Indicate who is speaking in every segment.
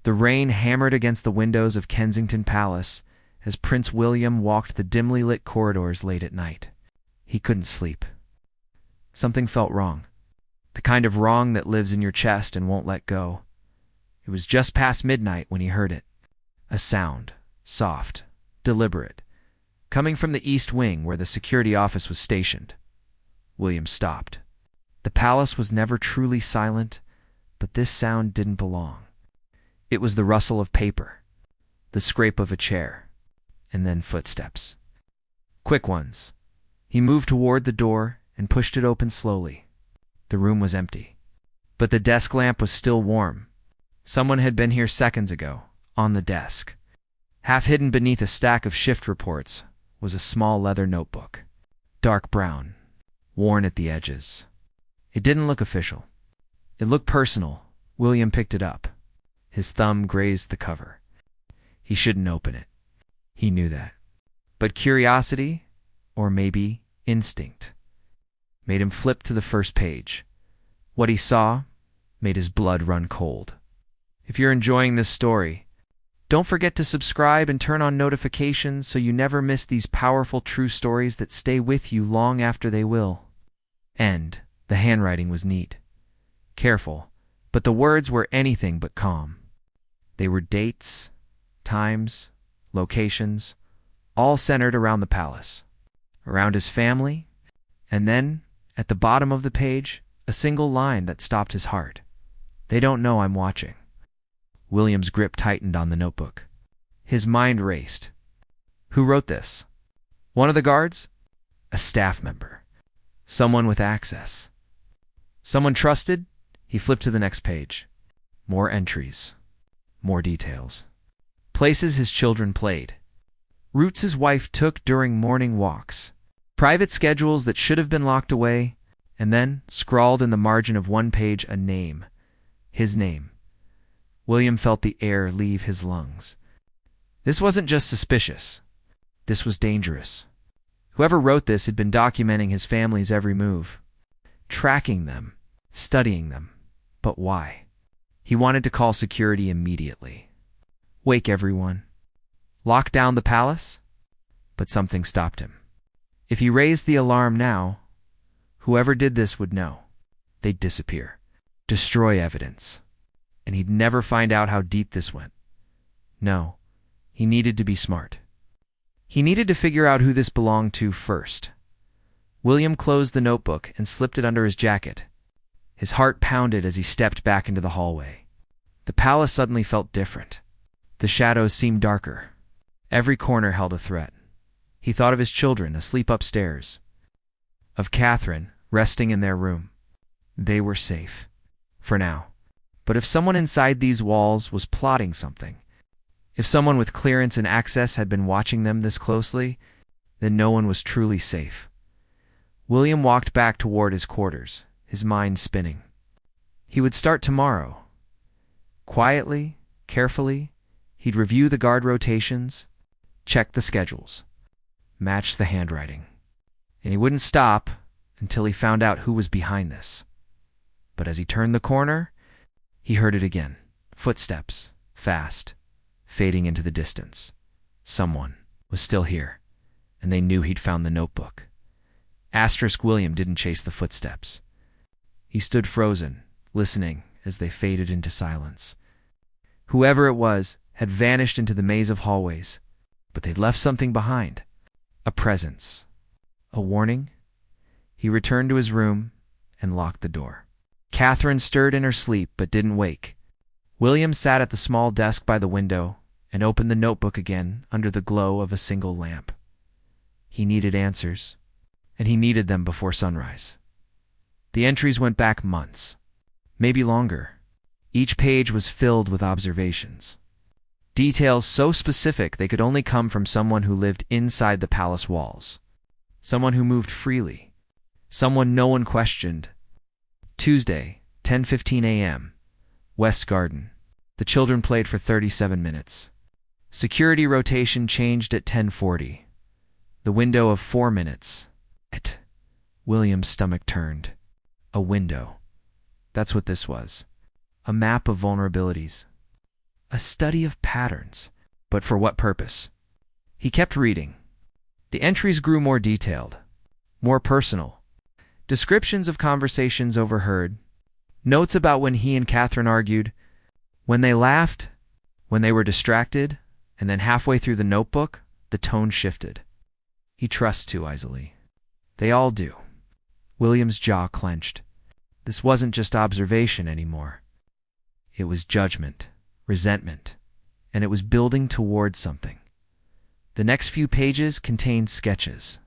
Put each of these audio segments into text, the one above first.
Speaker 1: The rain hammered against the windows of Kensington Palace as Prince William walked the dimly lit corridors late at night. He couldn't sleep. Something felt wrong. The kind of wrong that lives in your chest and won't let go. It was just past midnight when he heard it. A sound, soft, deliberate, coming from the East Wing where the security office was stationed. William stopped. The palace was never truly silent, but this sound didn't belong. It was the rustle of paper, the scrape of a chair, and then footsteps. Quick ones. He moved toward the door and pushed it open slowly. The room was empty, but the desk lamp was still warm. Someone had been here seconds ago, on the desk. Half hidden beneath a stack of shift reports was a small leather notebook, dark brown, worn at the edges. It didn't look official. It looked personal. William picked it up. His thumb grazed the cover. He shouldn't open it. He knew that. But curiosity, or maybe instinct, made him flip to the first page. What he saw made his blood run cold. If you're enjoying this story, don't forget to subscribe and turn on notifications so you never miss these powerful true stories that stay with you long after they will end. The handwriting was neat, careful, but the words were anything but calm. They were dates, times, locations, all centered around the palace, around his family, and then, at the bottom of the page, a single line that stopped his heart. They don't know I'm watching. William's grip tightened on the notebook. His mind raced. Who wrote this? One of the guards? A staff member. Someone with access. Someone trusted? He flipped to the next page. More entries. More details. Places his children played. Routes his wife took during morning walks. Private schedules that should have been locked away, and then, scrawled in the margin of one page, a name. His name. William felt the air leave his lungs. This wasn't just suspicious. This was dangerous. Whoever wrote this had been documenting his family's every move, tracking them, studying them. But why? He wanted to call security immediately. Wake everyone. Lock down the palace? But something stopped him. If he raised the alarm now, whoever did this would know. They'd disappear, destroy evidence, and he'd never find out how deep this went. No, he needed to be smart. He needed to figure out who this belonged to first. William closed the notebook and slipped it under his jacket. His heart pounded as he stepped back into the hallway. The palace suddenly felt different. The shadows seemed darker. Every corner held a threat. He thought of his children asleep upstairs, of Catherine resting in their room. They were safe, for now. But if someone inside these walls was plotting something, if someone with clearance and access had been watching them this closely, then no one was truly safe. William walked back toward his quarters, his mind spinning. He would start tomorrow. Quietly, carefully, he'd review the guard rotations, check the schedules, match the handwriting. And he wouldn't stop until he found out who was behind this. But as he turned the corner, he heard it again. Footsteps, fast, fading into the distance. Someone was still here, and they knew he'd found the notebook. William didn't chase the footsteps. He stood frozen, listening as they faded into silence. Whoever it was had vanished into the maze of hallways, but they'd left something behind. A presence. A warning? He returned to his room and locked the door. Catherine stirred in her sleep but didn't wake. William sat at the small desk by the window and opened the notebook again under the glow of a single lamp. He needed answers, and he needed them before sunrise. The entries went back months, maybe longer. Each page was filled with observations. Details so specific they could only come from someone who lived inside the palace walls. Someone who moved freely. Someone no one questioned. Tuesday, 10:15 a.m., West Garden. The children played for 37 minutes. Security rotation changed at 10:40. The window of 4 minutes. William's stomach turned. A window. That's what this was. A map of vulnerabilities. A study of patterns. But for what purpose? He kept reading. The entries grew more detailed, more personal. Descriptions of conversations overheard, notes about when he and Catherine argued, when they laughed, when they were distracted, and then halfway through the notebook, the tone shifted. He trusts too easily. They all do. William's jaw clenched. This wasn't just observation anymore. It was judgment, resentment, and it was building towards something. The next few pages contained sketches,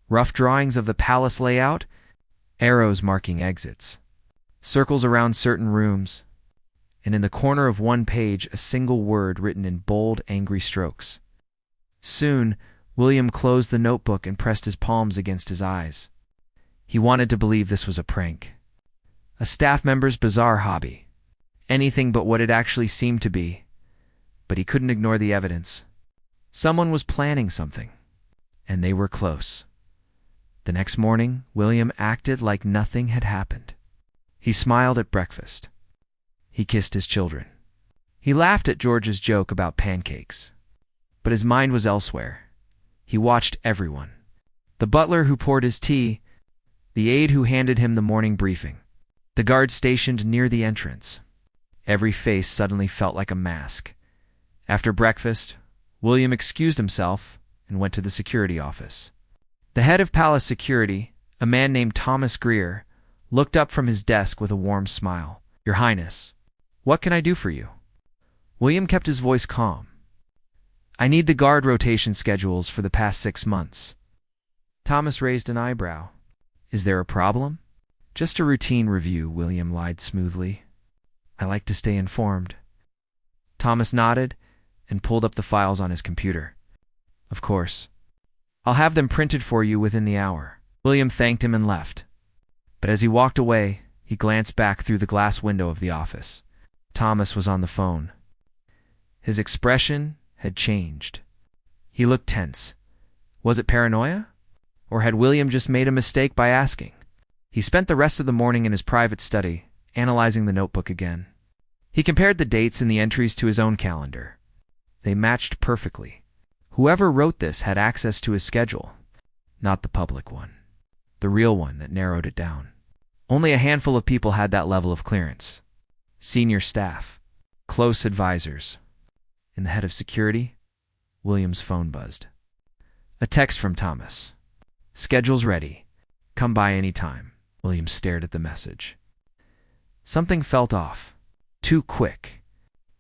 Speaker 1: rough drawings of the palace layout, arrows marking exits, circles around certain rooms, and in the corner of one page a single word written in bold, angry strokes. Soon, William closed the notebook and pressed his palms against his eyes. He wanted to believe this was a prank, a staff member's bizarre hobby, anything but what it actually seemed to be, but he couldn't ignore the evidence. Someone was planning something, and they were close. The next morning, William acted like nothing had happened. He smiled at breakfast. He kissed his children. He laughed at George's joke about pancakes. But his mind was elsewhere. He watched everyone. The butler who poured his tea, the aide who handed him the morning briefing, the guard stationed near the entrance. Every face suddenly felt like a mask. After breakfast, William excused himself and went to the security office. The head of palace security, a man named Thomas Greer, looked up from his desk with a warm smile. "Your Highness, what can I do for you?" William kept his voice calm. "I need the guard rotation schedules for the past 6 months." Thomas raised an eyebrow. "Is there a problem?" "Just a routine review," William lied smoothly. "I like to stay informed." Thomas nodded and pulled up the files on his computer. "Of course. I'll have them printed for you within the hour." William thanked him and left. But as he walked away, he glanced back through the glass window of the office. Thomas was on the phone. His expression had changed. He looked tense. Was it paranoia? Or had William just made a mistake by asking? He spent the rest of the morning in his private study, analyzing the notebook again. He compared the dates and the entries to his own calendar. They matched perfectly. Whoever wrote this had access to his schedule, not the public one, the real one that narrowed it down. Only a handful of people had that level of clearance. Senior staff, close advisors. In the head of security, William's phone buzzed. A text from Thomas. "Schedule's ready. Come by any time." William stared at the message. Something felt off. Too quick.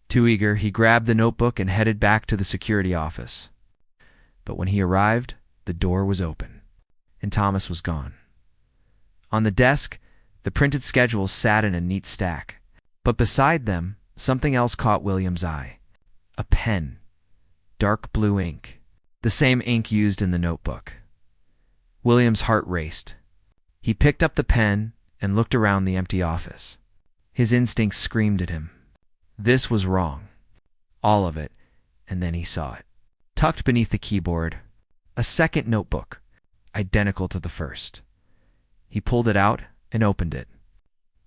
Speaker 1: Too eager, he grabbed the notebook and headed back to the security office. But when he arrived, the door was open, and Thomas was gone. On the desk, the printed schedules sat in a neat stack. But beside them, something else caught William's eye. A pen. Dark blue ink. The same ink used in the notebook. William's heart raced. He picked up the pen and looked around the empty office. His instincts screamed at him. This was wrong. All of it, and then he saw it. Tucked beneath the keyboard, a second notebook, identical to the first. He pulled it out and opened it.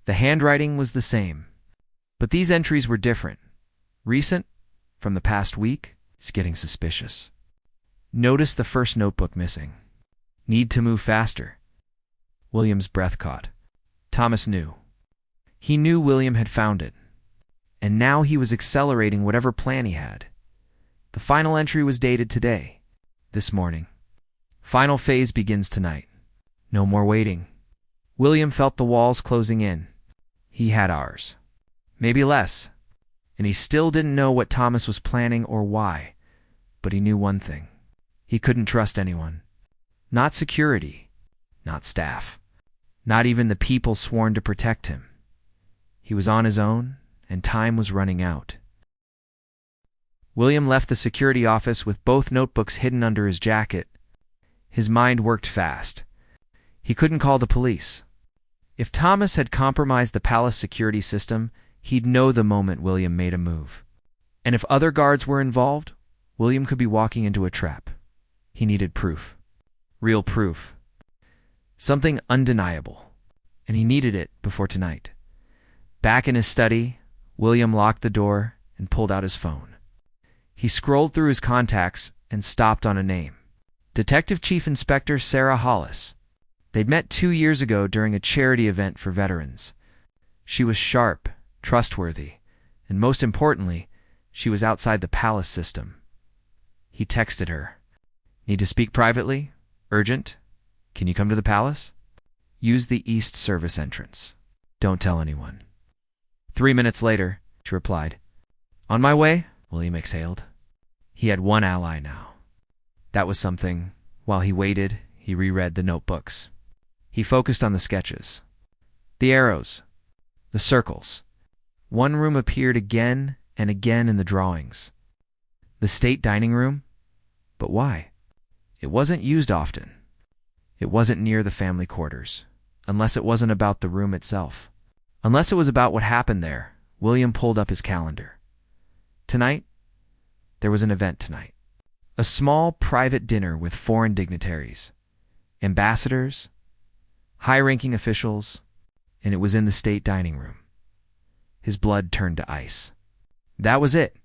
Speaker 1: The handwriting was the same, but these entries were different. Recent, from the past week. He's getting suspicious. Notice the first notebook missing. Need to move faster. William's breath caught. Thomas knew. He knew William had found it, and now he was accelerating whatever plan he had. The final entry was dated today, this morning. Final phase begins tonight. No more waiting. William felt the walls closing in. He had hours. Maybe less. And he still didn't know what Thomas was planning or why. But he knew one thing. He couldn't trust anyone. Not security. Not staff. Not even the people sworn to protect him. He was on his own, and time was running out. William left the security office with both notebooks hidden under his jacket. His mind worked fast. He couldn't call the police. If Thomas had compromised the palace security system, he'd know the moment William made a move. And if other guards were involved, William could be walking into a trap. He needed proof. Real proof. Something undeniable. And he needed it before tonight. Back in his study, William locked the door and pulled out his phone. He scrolled through his contacts and stopped on a name. Detective Chief Inspector Sarah Hollis. They'd met 2 years ago during a charity event for veterans. She was sharp, trustworthy, and most importantly, she was outside the palace system. He texted her. Need to speak privately? Urgent? Can you come to the palace? Use the East Service entrance. Don't tell anyone. 3 minutes later, she replied. On my way, William exhaled. He had one ally now. That was something. While he waited, he reread the notebooks. He focused on the sketches. The arrows. The circles. One room appeared again and again in the drawings. The state dining room? But why? It wasn't used often. It wasn't near the family quarters. Unless it wasn't about the room itself. Unless it was about what happened there, William pulled up his calendar. Tonight? There was an event tonight. A small private dinner with foreign dignitaries, ambassadors, high-ranking officials, and it was in the state dining room. His blood turned to ice. That was it.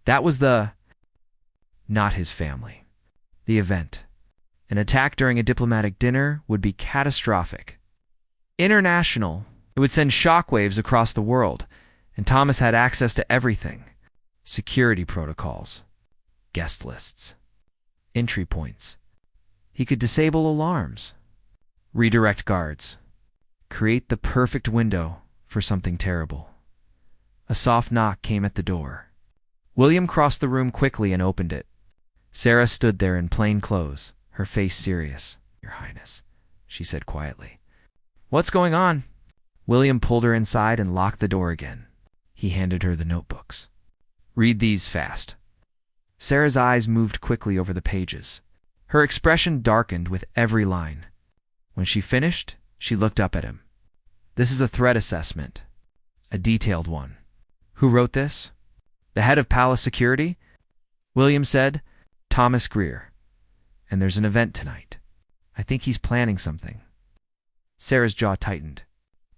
Speaker 1: That was not his family. The event. An attack during a diplomatic dinner would be catastrophic. International. It would send shockwaves across the world, and Thomas had access to everything. Security protocols. Guest lists. Entry points. He could disable alarms. Redirect guards. Create the perfect window for something terrible. A soft knock came at the door. William crossed the room quickly and opened it. Sarah stood there in plain clothes, her face serious. Your Highness, she said quietly. What's going on? William pulled her inside and locked the door again. He handed her the notebooks. Read these fast. Sarah's eyes moved quickly over the pages. Her expression darkened with every line. When she finished, she looked up at him. This is a threat assessment. A detailed one. Who wrote this? The head of palace security? William said, Thomas Greer. And there's an event tonight. I think he's planning something. Sarah's jaw tightened.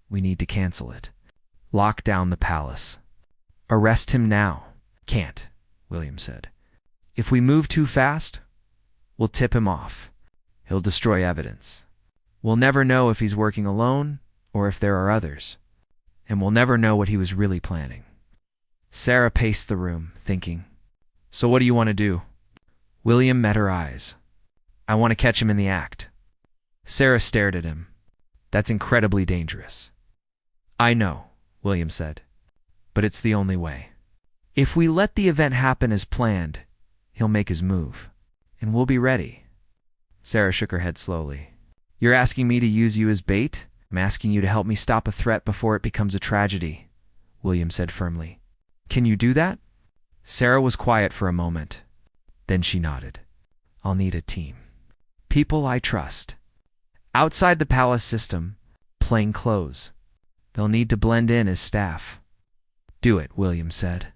Speaker 1: We need to cancel it. Lock down the palace. Arrest him now. Can't, William said. If we move too fast, we'll tip him off. He'll destroy evidence. We'll never know if he's working alone or if there are others. And we'll never know what he was really planning. Sarah paced the room, thinking. So what do you want to do? William met her eyes. I want to catch him in the act. Sarah stared at him. That's incredibly dangerous. I know, William said. But it's the only way. If we let the event happen as planned, he'll make his move. And we'll be ready. Sarah shook her head slowly. You're asking me to use you as bait? I'm asking you to help me stop a threat before it becomes a tragedy, William said firmly. Can you do that? Sarah was quiet for a moment. Then she nodded. I'll need a team. People I trust. Outside the palace system, plain clothes. They'll need to blend in as staff. Do it, William said.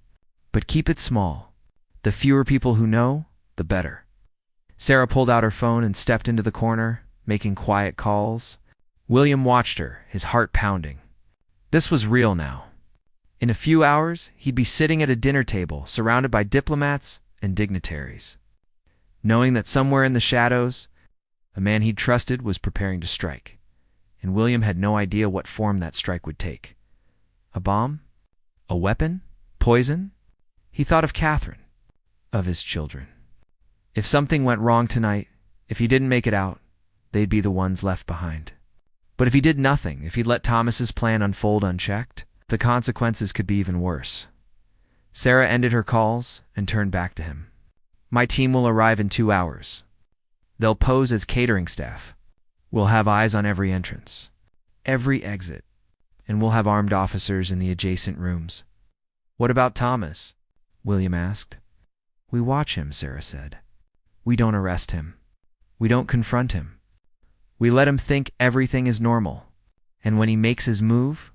Speaker 1: But keep it small. The fewer people who know, the better. Sarah pulled out her phone and stepped into the corner, making quiet calls. William watched her, his heart pounding. This was real now. In a few hours, he'd be sitting at a dinner table, surrounded by diplomats and dignitaries. Knowing that somewhere in the shadows, a man he'd trusted was preparing to strike. And William had no idea what form that strike would take. A bomb? A weapon? Poison? He thought of Catherine, of his children. If something went wrong tonight, if he didn't make it out, they'd be the ones left behind. But if he did nothing, if he'd let Thomas's plan unfold unchecked, the consequences could be even worse. Sarah ended her calls and turned back to him. My team will arrive in 2 hours. They'll pose as catering staff. We'll have eyes on every entrance, every exit, and we'll have armed officers in the adjacent rooms. What about Thomas? William asked. We watch him, Sarah said. We don't arrest him. We don't confront him. We let him think everything is normal, and when he makes his move,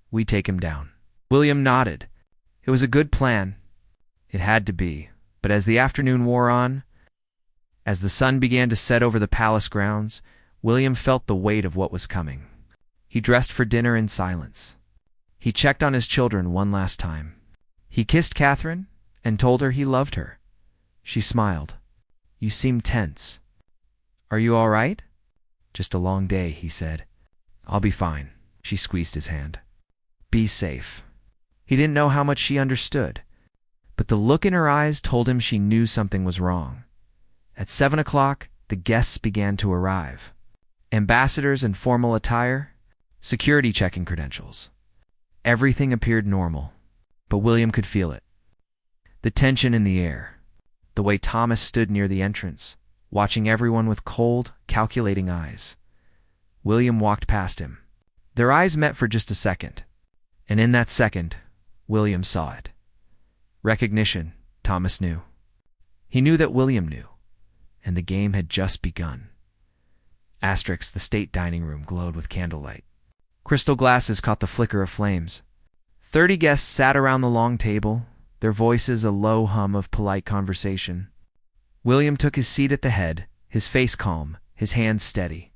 Speaker 1: we take him down. William nodded. It was a good plan. It had to be, but as the afternoon wore on, as the sun began to set over the palace grounds, William felt the weight of what was coming. He dressed for dinner in silence. He checked on his children one last time. He kissed Catherine and told her he loved her. She smiled. "You seem tense. Are you all right?" "Just a long day," he said. "I'll be fine." She squeezed his hand. "Be safe." He didn't know how much she understood, but the look in her eyes told him she knew something was wrong. At 7 o'clock, the guests began to arrive. Ambassadors in formal attire, security checking credentials. Everything appeared normal, but William could feel it. The tension in the air. The way Thomas stood near the entrance, watching everyone with cold, calculating eyes. William walked past him. Their eyes met for just a second, and in that second, William saw it. Recognition, Thomas knew. He knew that William knew, and the game had just begun. The state dining room glowed with candlelight. Crystal glasses caught the flicker of flames. 30 guests sat around the long table, their voices a low hum of polite conversation. William took his seat at the head, his face calm, his hands steady.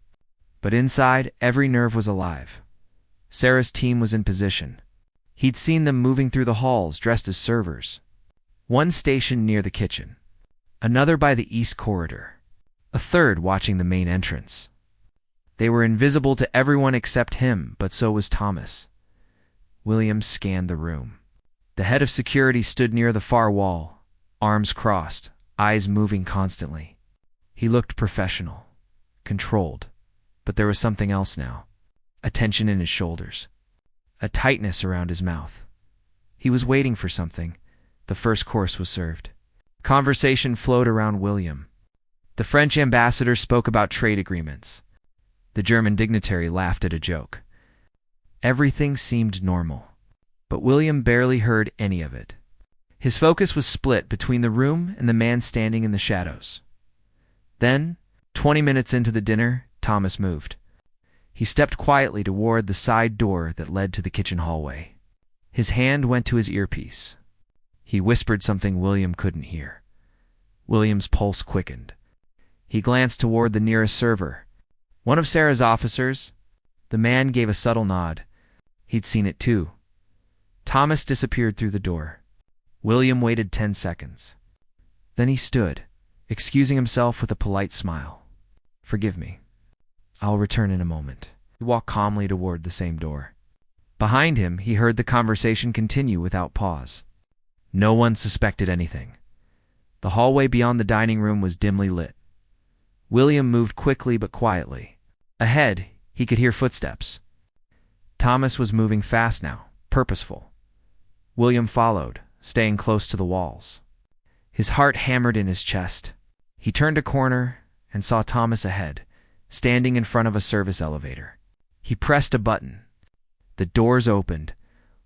Speaker 1: But inside, every nerve was alive. Sarah's team was in position. He'd seen them moving through the halls dressed as servers. One stationed near the kitchen, another by the east corridor, a third watching the main entrance. They were invisible to everyone except him, but so was Thomas. William scanned the room. The head of security stood near the far wall, arms crossed, eyes moving constantly. He looked professional, controlled, but there was something else now. A tension in his shoulders, a tightness around his mouth. He was waiting for something. The first course was served. Conversation flowed around William. The French ambassador spoke about trade agreements. The German dignitary laughed at a joke. Everything seemed normal, but William barely heard any of it. His focus was split between the room and the man standing in the shadows. Then, 20 minutes into the dinner, Thomas moved. He stepped quietly toward the side door that led to the kitchen hallway. His hand went to his earpiece. He whispered something William couldn't hear. William's pulse quickened. He glanced toward the nearest server. One of Sarah's officers. The man gave a subtle nod. He'd seen it too. Thomas disappeared through the door. William waited 10 seconds. Then he stood, excusing himself with a polite smile. "Forgive me. I'll return in a moment." He walked calmly toward the same door. Behind him, he heard the conversation continue without pause. No one suspected anything. The hallway beyond the dining room was dimly lit. William moved quickly but quietly. Ahead, he could hear footsteps. Thomas was moving fast now, purposeful. William followed, staying close to the walls. His heart hammered in his chest. He turned a corner and saw Thomas ahead, standing in front of a service elevator. He pressed a button. The doors opened.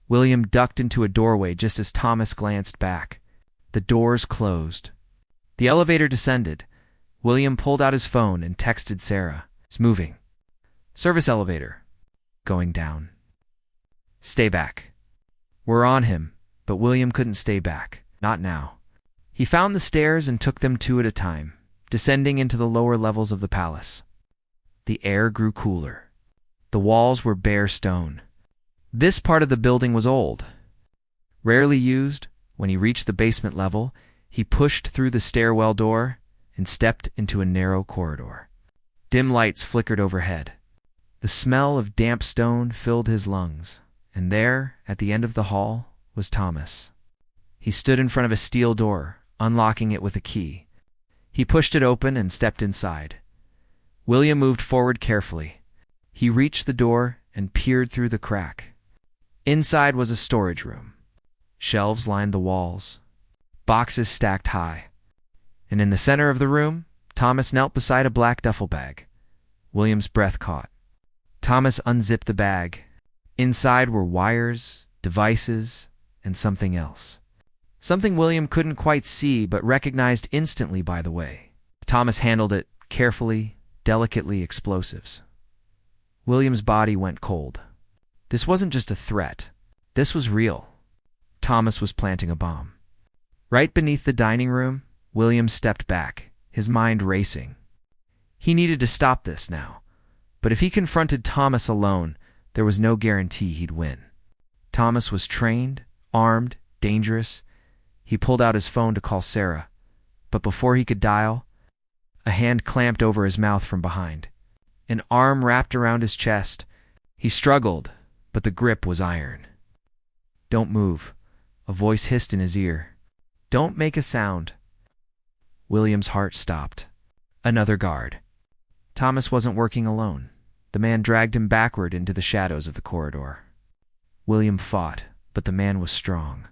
Speaker 1: William ducked into a doorway just as Thomas glanced back. The doors closed. The elevator descended. William pulled out his phone and texted Sarah. "It's moving. Service elevator. Going down. Stay back." "We're on him," but William couldn't stay back. Not now. He found the stairs and took them 2 at a time, descending into the lower levels of the palace. The air grew cooler. The walls were bare stone. This part of the building was old, rarely used. When he reached the basement level, he pushed through the stairwell door and stepped into a narrow corridor. Dim lights flickered overhead. The smell of damp stone filled his lungs, and there, at the end of the hall, was Thomas. He stood in front of a steel door, unlocking it with a key. He pushed it open and stepped inside. William moved forward carefully. He reached the door and peered through the crack. Inside was a storage room. Shelves lined the walls, boxes stacked high. And in the center of the room, Thomas knelt beside a black duffel bag. William's breath caught. Thomas unzipped the bag. Inside were wires, devices, and something else. Something William couldn't quite see but recognized instantly by the way. Thomas handled it carefully, delicately. Explosives. William's body went cold. This wasn't just a threat. This was real. Thomas was planting a bomb. Right beneath the dining room, William stepped back, his mind racing. He needed to stop this now. But if he confronted Thomas alone, there was no guarantee he'd win. Thomas was trained, armed, dangerous. He pulled out his phone to call Sarah, but before he could dial, a hand clamped over his mouth from behind. An arm wrapped around his chest. He struggled, but the grip was iron. "Don't move," a voice hissed in his ear. "Don't make a sound." William's heart stopped. Another guard. Thomas wasn't working alone. The man dragged him backward into the shadows of the corridor. William fought, but the man was strong.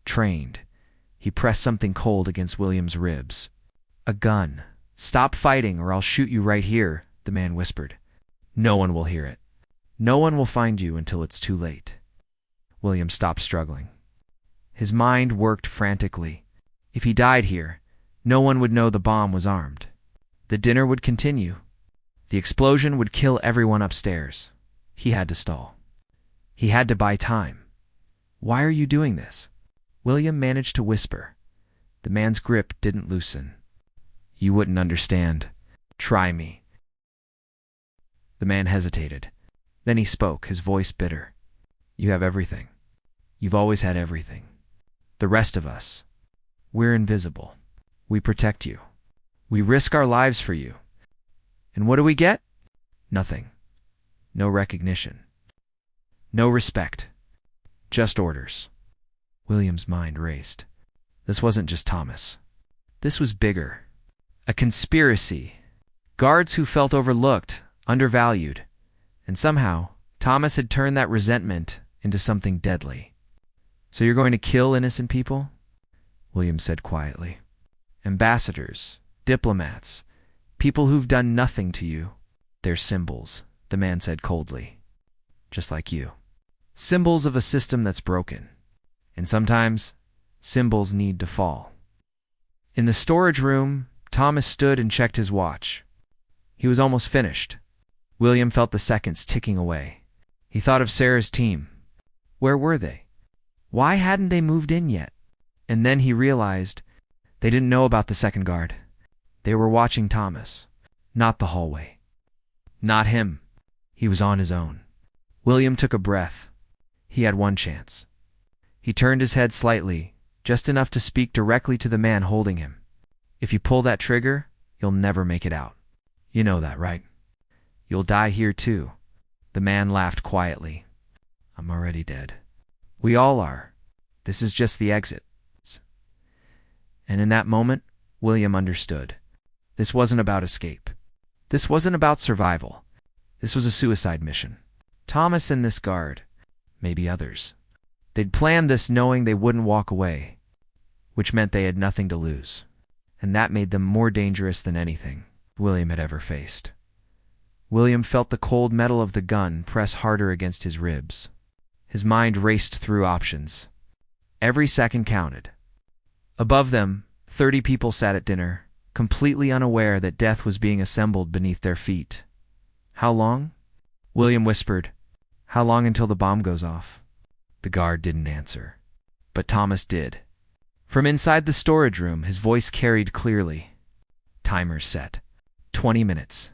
Speaker 1: Trained. He pressed something cold against William's ribs. A gun. "Stop fighting or I'll shoot you right here," the man whispered. "No one will hear it. No one will find you until it's too late." William stopped struggling. His mind worked frantically. If he died here, no one would know the bomb was armed. The dinner would continue. The explosion would kill everyone upstairs. He had to stall. He had to buy time. "Why are you doing this?" William managed to whisper. The man's grip didn't loosen. "You wouldn't understand. Try me." The man hesitated. Then he spoke, his voice bitter. "You have everything. You've always had everything. The rest of us, we're invisible. We protect you. We risk our lives for you. And what do we get? Nothing. No recognition. No respect. Just orders." William's mind raced. This wasn't just Thomas. This was bigger. A conspiracy. Guards who felt overlooked, undervalued. And somehow, Thomas had turned that resentment into something deadly. "So you're going to kill innocent people?" William said quietly. "Ambassadors, diplomats, people who've done nothing to you. They're symbols," the man said coldly. "Just like you. Symbols of a system that's broken. And sometimes, symbols need to fall." In the storage room, Thomas stood and checked his watch. He was almost finished. William felt the seconds ticking away. He thought of Sarah's team. Where were they? Why hadn't they moved in yet? And then he realized they didn't know about the second guard. They were watching Thomas, not the hallway. Not him. He was on his own. William took a breath. He had one chance. He turned his head slightly, just enough to speak directly to the man holding him. "If you pull that trigger, you'll never make it out. You know that, right? You'll die here too." The man laughed quietly. "I'm already dead. We all are. This is just the exit." And in that moment, William understood. This wasn't about escape. This wasn't about survival. This was a suicide mission. Thomas and this guard, maybe others. They'd planned this knowing they wouldn't walk away, which meant they had nothing to lose. And that made them more dangerous than anything William had ever faced. William felt the cold metal of the gun press harder against his ribs. His mind raced through options. Every second counted. Above them, 30 people sat at dinner, completely unaware that death was being assembled beneath their feet. "How long?" William whispered. "How long until the bomb goes off?" The guard didn't answer. But Thomas did. From inside the storage room, his voice carried clearly. "Timer's set. 20 minutes.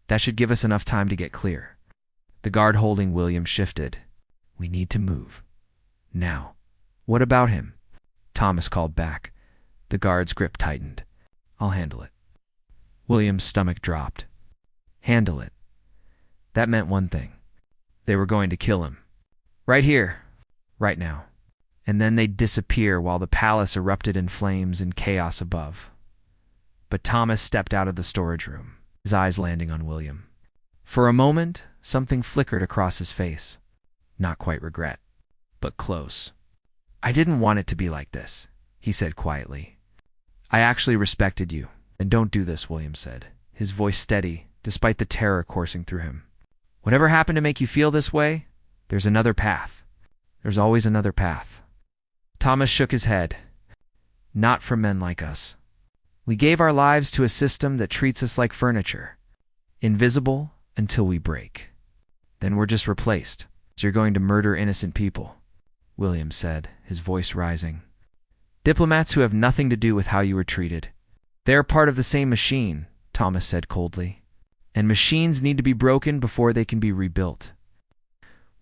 Speaker 1: That should give us enough time to get clear." The guard holding William shifted. "We need to move. Now." "What about him?" Thomas called back. The guard's grip tightened. "I'll handle it." William's stomach dropped. Handle it. That meant one thing. They were going to kill him. Right here. Right now. And then they'd disappear while the palace erupted in flames and chaos above. But Thomas stepped out of the storage room, his eyes landing on William. For a moment, something flickered across his face. Not quite regret, but close. "I didn't want it to be like this," he said quietly. "I actually respected you." "And don't do this," William said, his voice steady, despite the terror coursing through him. "Whatever happened to make you feel this way, there's another path. There's always another path." Thomas shook his head. "Not for men like us. We gave our lives to a system that treats us like furniture. Invisible until we break. Then we're just replaced. So you're going to murder innocent people," William said, his voice rising. "Diplomats who have nothing to do with how you were treated. They're part of the same machine," Thomas said coldly. "And machines need to be broken before they can be rebuilt."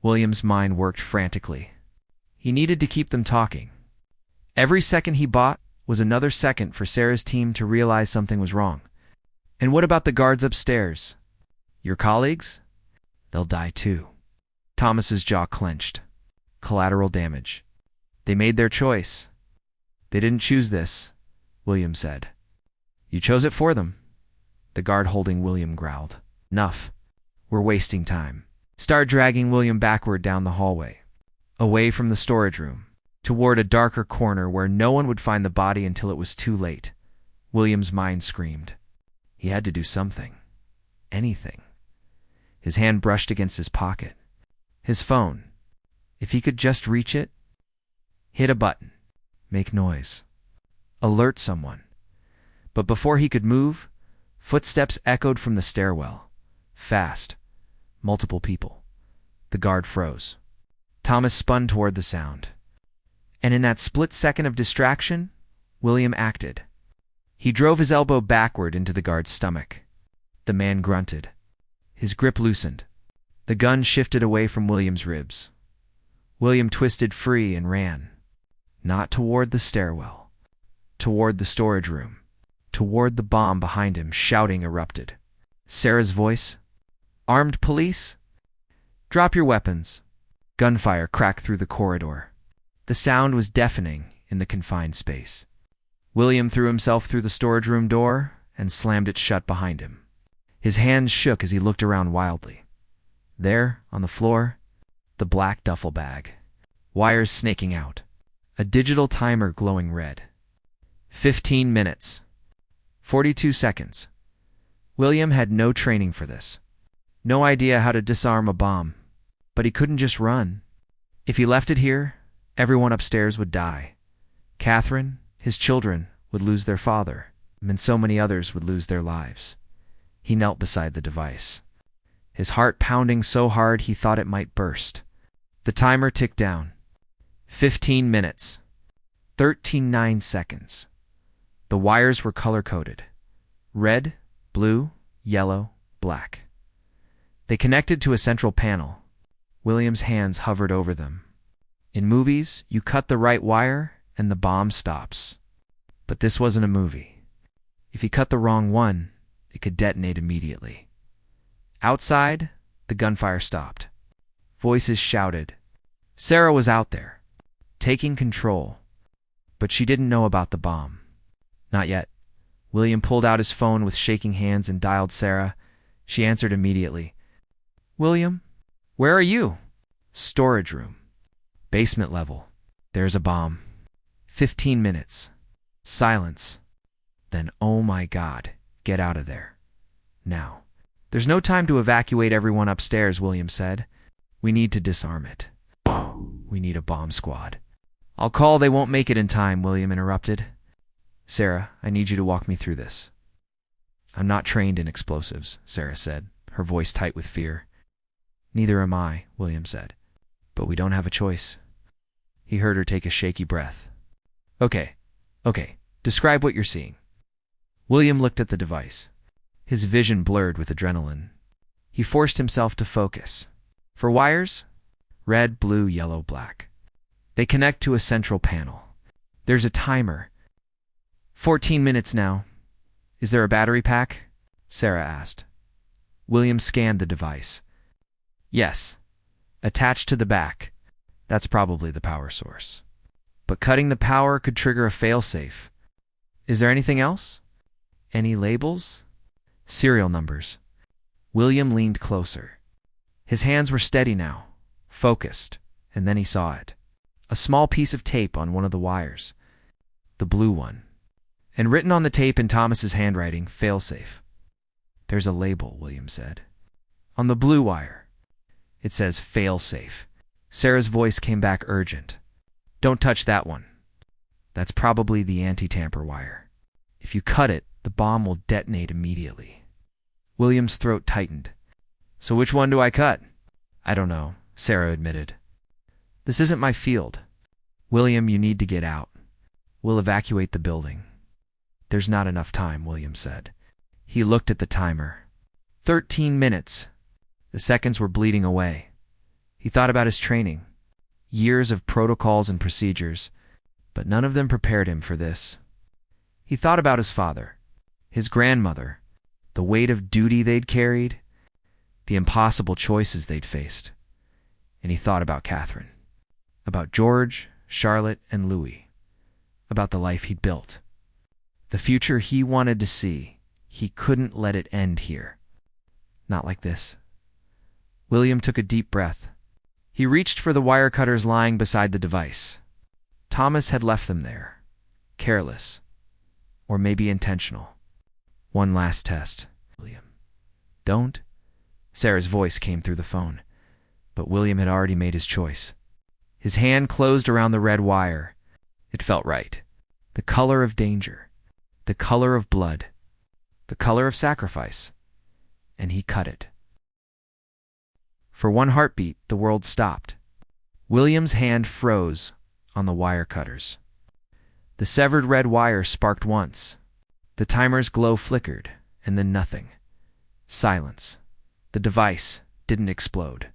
Speaker 1: William's mind worked frantically. He needed to keep them talking, Every second he bought was another second for Sarah's team to realize something was wrong. And what about the guards upstairs? Your colleagues? They'll die too. Thomas's jaw clenched. Collateral damage. They made their choice. They didn't choose this, William said. You chose it for them. The guard holding William growled. Enough. We're wasting time. Start dragging William backward down the hallway, away from the storage room, toward a darker corner where no one would find the body until it was too late. William's mind screamed. He had to do something. Anything. His hand brushed against his pocket. His phone. If he could just reach it. Hit a button. Make noise. Alert someone. But before he could move, footsteps echoed from the stairwell. Fast. Multiple people. The guard froze. Thomas spun toward the sound. And in that split second of distraction, William acted. He drove his elbow backward into the guard's stomach. The man grunted. His grip loosened. The gun shifted away from William's ribs. William twisted free and ran. Not toward the stairwell. Toward the storage room. Toward the bomb behind him. Shouting erupted. Sarah's voice. Armed police? Drop your weapons. Gunfire cracked through the corridor. The sound was deafening in the confined space. William threw himself through the storage room door and slammed it shut behind him. His hands shook as he looked around wildly. There, on the floor, the black duffel bag. Wires snaking out. A digital timer glowing red. 15 minutes. 42 seconds. William had no training for this. No idea how to disarm a bomb. But he couldn't just run. If he left it here, everyone upstairs would die. Catherine, his children, would lose their father, and so many others would lose their lives. He knelt beside the device, his heart pounding so hard he thought it might burst. The timer ticked down. 15 minutes. 13.9 seconds. The wires were color-coded. Red, blue, yellow, black. They connected to a central panel. William's hands hovered over them. In movies, you cut the right wire and the bomb stops. But this wasn't a movie. If he cut the wrong one, it could detonate immediately. Outside, the gunfire stopped. Voices shouted. Sarah was out there, taking control. But she didn't know about the bomb. Not yet. William pulled out his phone with shaking hands and dialed Sarah. She answered immediately. William, where are you? Storage room. Basement level. There's a bomb. 15 minutes. Silence. Then, oh my God, get out of there. Now. There's no time to evacuate everyone upstairs, William said. We need to disarm it. We need a bomb squad. I'll call, they won't make it in time, William interrupted. Sarah, I need you to walk me through this. I'm not trained in explosives, Sarah said, her voice tight with fear. Neither am I, William said. But we don't have a choice. He heard her take a shaky breath. Okay, describe what you're seeing. William looked at the device. His vision blurred with adrenaline. He forced himself to focus. For wires? Red, blue, yellow, black. They connect to a central panel. There's a timer. 14 minutes now. Is there a battery pack? Sarah asked. William scanned the device. Yes. Attached to the back. That's probably the power source. But cutting the power could trigger a failsafe. Is there anything else? Any labels? Serial numbers. William leaned closer. His hands were steady now, focused, and then he saw it. A small piece of tape on one of the wires. The blue one. And written on the tape in Thomas's handwriting, failsafe. There's a label, William said. On the blue wire. It says failsafe. Sarah's voice came back urgent. Don't touch that one. That's probably the anti-tamper wire. If you cut it, the bomb will detonate immediately. William's throat tightened. So which one do I cut? I don't know, Sarah admitted. This isn't my field. William, you need to get out. We'll evacuate the building. There's not enough time, William said. He looked at the timer. 13 minutes. The seconds were bleeding away. He thought about his training. Years of protocols and procedures. But none of them prepared him for this. He thought about his father, his grandmother, the weight of duty they'd carried, the impossible choices they'd faced. And he thought about Catherine, about George, Charlotte, and Louis, about the life he'd built. The future he wanted to see, he couldn't let it end here. Not like this. William took a deep breath. He reached for the wire cutters lying beside the device. Thomas had left them there, careless, or maybe intentional. One last test. William. Don't. Sarah's voice came through the phone, but William had already made his choice. His hand closed around the red wire. It felt right. The color of danger, the color of blood, the color of sacrifice. And he cut it. For one heartbeat, the world stopped. William's hand froze on the wire cutters. The severed red wire sparked once. The timer's glow flickered, and then nothing. Silence. The device didn't explode.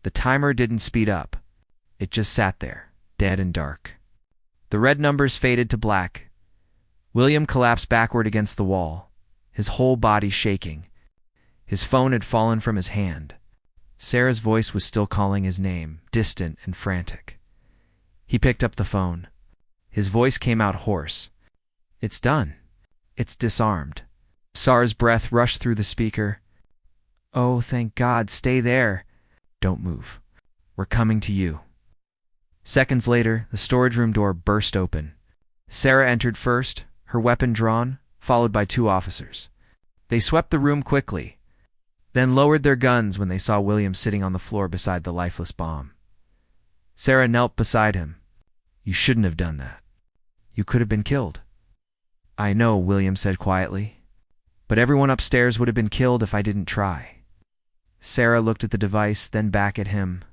Speaker 1: The timer didn't speed up. It just sat there, dead and dark. The red numbers faded to black. William collapsed backward against the wall, his whole body shaking. His phone had fallen from his hand. Sarah's voice was still calling his name, distant and frantic. He picked up the phone. His voice came out hoarse. It's done. It's disarmed. Sarah's breath rushed through the speaker. Oh, thank God, stay there. Don't move. We're coming to you. Seconds later, the storage room door burst open. Sarah entered first, her weapon drawn, followed by 2 officers. They swept the room quickly, then lowered their guns when they saw William sitting on the floor beside the lifeless bomb. Sarah knelt beside him. You shouldn't have done that. You could have been killed. I know, William said quietly, but everyone upstairs would have been killed if I didn't try. Sarah looked at the device, then back at him.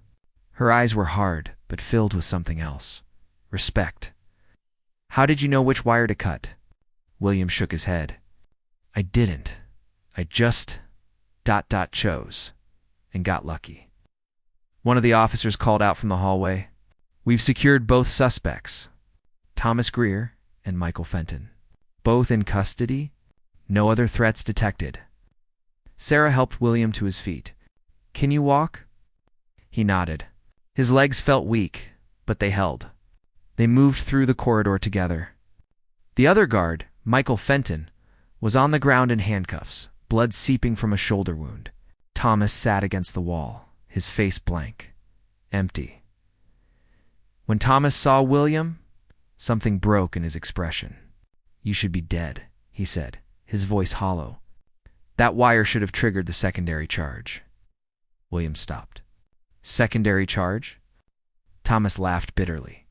Speaker 1: Her eyes were hard, but filled with something else. Respect. How did you know which wire to cut? William shook his head. I didn't. I just... chose. And got lucky. One of the officers called out from the hallway. We've secured both suspects, Thomas Greer and Michael Fenton. Both in custody. No other threats detected. Sarah helped William to his feet. Can you walk? He nodded. His legs felt weak, but they held. They moved through the corridor together. The other guard, Michael Fenton, was on the ground in handcuffs, blood seeping from a shoulder wound. Thomas sat against the wall, his face blank, empty. When Thomas saw William, something broke in his expression. You should be dead, he said, his voice hollow. That wire should have triggered the secondary charge. William stopped. Secondary charge? Thomas laughed bitterly.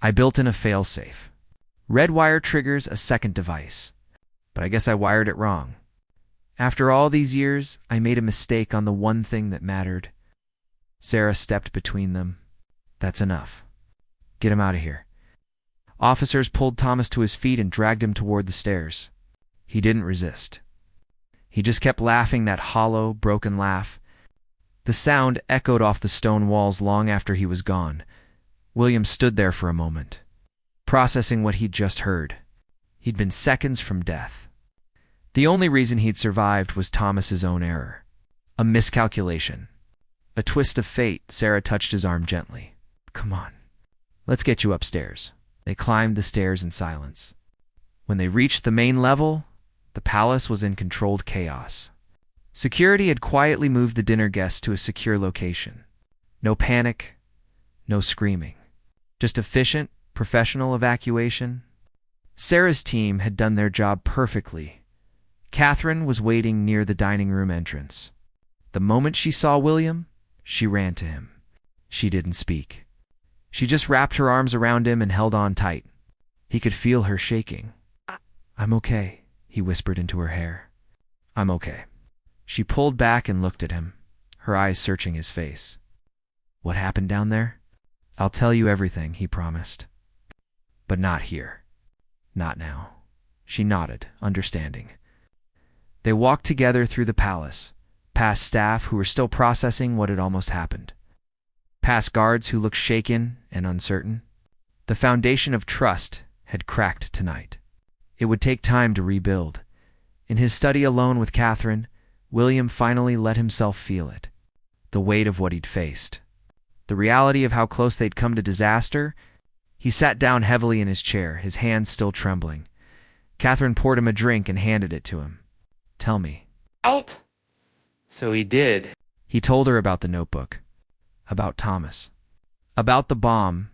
Speaker 1: I built in a failsafe. Red wire triggers a second device, but I guess I wired it wrong. After all these years, I made a mistake on the one thing that mattered. Sarah stepped between them. That's enough. Get him out of here. Officers pulled Thomas to his feet and dragged him toward the stairs. He didn't resist. He just kept laughing that hollow, broken laugh. The sound echoed off the stone walls long after he was gone. William stood there for a moment, processing what he'd just heard. He'd been seconds from death. The only reason he'd survived was Thomas's own error. A miscalculation. A twist of fate. Sarah touched his arm gently. Come on. Let's get you upstairs. They climbed the stairs in silence. When they reached the main level, the palace was in controlled chaos. Security had quietly moved the dinner guests to a secure location. No panic, no screaming. Just efficient, professional evacuation. Sarah's team had done their job perfectly. Catherine was waiting near the dining room entrance. The moment she saw William, she ran to him. She didn't speak. She just wrapped her arms around him and held on tight. He could feel her shaking. I'm okay, he whispered into her hair. I'm okay. She pulled back and looked at him, her eyes searching his face. What happened down there? I'll tell you everything, he promised. But not here. Not now. She nodded, understanding. They walked together through the palace, past staff who were still processing what had almost happened, past guards who looked shaken and uncertain. The foundation of trust had cracked tonight. It would take time to rebuild. In his study alone with Catherine, William finally let himself feel it. The weight of what he'd faced. The reality of how close they'd come to disaster. He sat down heavily in his chair, his hands still trembling. Catherine poured him a drink and handed it to him. "Tell me."
Speaker 2: Out. So he did.
Speaker 1: He told her about the notebook, about Thomas, about the bomb,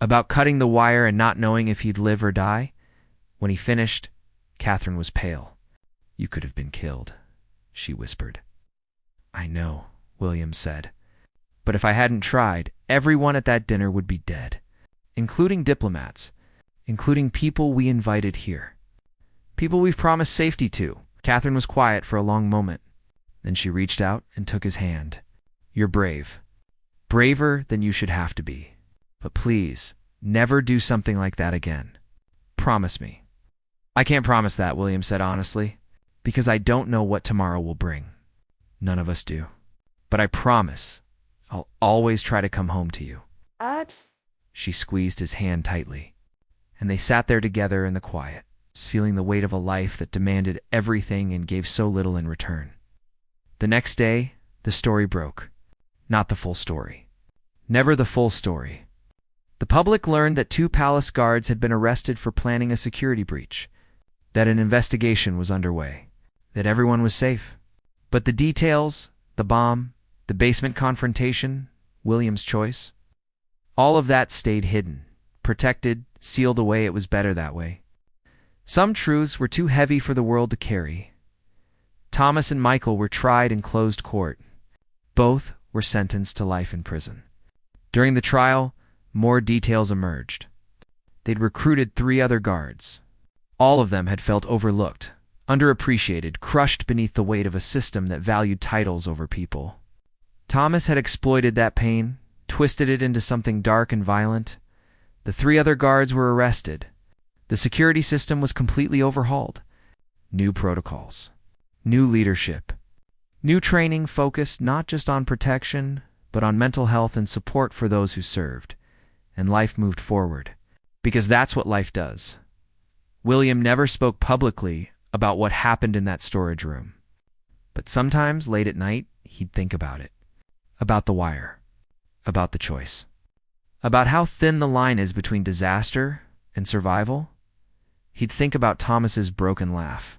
Speaker 1: about cutting the wire and not knowing if he'd live or die. When he finished, Catherine was pale. "You could have been killed," she whispered. "I know," William said. "But if I hadn't tried, everyone at that dinner would be dead, including diplomats, including people we invited here, people we've promised safety to." Catherine was quiet for a long moment. Then she reached out and took his hand. "You're brave. Braver than you should have to be. But please, never do something like that again. Promise me." "I can't promise that," William said honestly, "because I don't know what tomorrow will bring. None of us do. But I promise I'll always try to come home to you." She squeezed his hand tightly, and they sat there together in the quiet, feeling the weight of a life that demanded everything and gave so little in return. The next day, the story broke. Not the full story. Never the full story. The public learned that 2 palace guards had been arrested for planning a security breach, that an investigation was underway, that everyone was safe. But the details, the bomb, the basement confrontation, William's choice, all of that stayed hidden, protected, sealed away. It was better that way. Some truths were too heavy for the world to carry. Thomas and Michael were tried in closed court. Both were sentenced to life in prison. During the trial, more details emerged. They'd recruited 3 other guards. All of them had felt overlooked, underappreciated, crushed beneath the weight of a system that valued titles over people. Thomas had exploited that pain, twisted it into something dark and violent. The 3 other guards were arrested. The security system was completely overhauled. New protocols, new leadership, new training focused not just on protection, but on mental health and support for those who served. And life moved forward. Because that's what life does. William never spoke publicly about what happened in that storage room. But sometimes, late at night, he'd think about it. About the wire. About the choice. About how thin the line is between disaster and survival. He'd think about Thomas's broken laugh.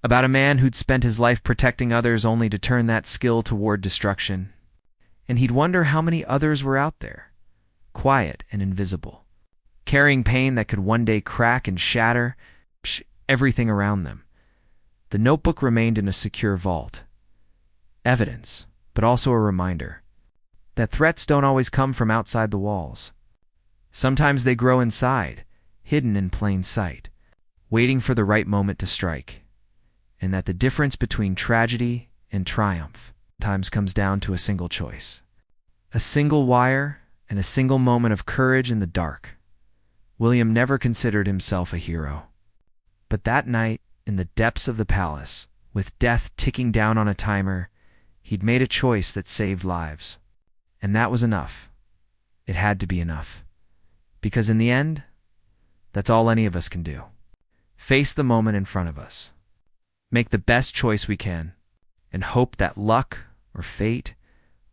Speaker 1: About a man who'd spent his life protecting others only to turn that skill toward destruction. And he'd wonder how many others were out there, quiet and invisible, carrying pain that could one day crack and shatter everything around them. The notebook remained in a secure vault. Evidence, but also a reminder that threats don't always come from outside the walls. Sometimes they grow inside, hidden in plain sight, waiting for the right moment to strike. And that the difference between tragedy and triumph sometimes comes down to a single choice. A single wire and a single moment of courage in the dark. William never considered himself a hero. But that night, in the depths of the palace, with death ticking down on a timer, he'd made a choice that saved lives. And that was enough. It had to be enough. Because in the end, that's all any of us can do. Face the moment in front of us. Make the best choice we can, and hope that luck or fate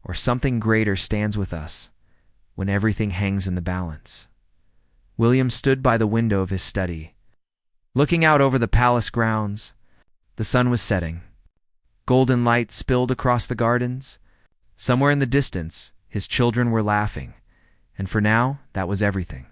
Speaker 1: or something greater stands with us when everything hangs in the balance. William stood by the window of his study, looking out over the palace grounds. The sun was setting. Golden light spilled across the gardens. Somewhere in the distance, his children were laughing, and for now, that was everything.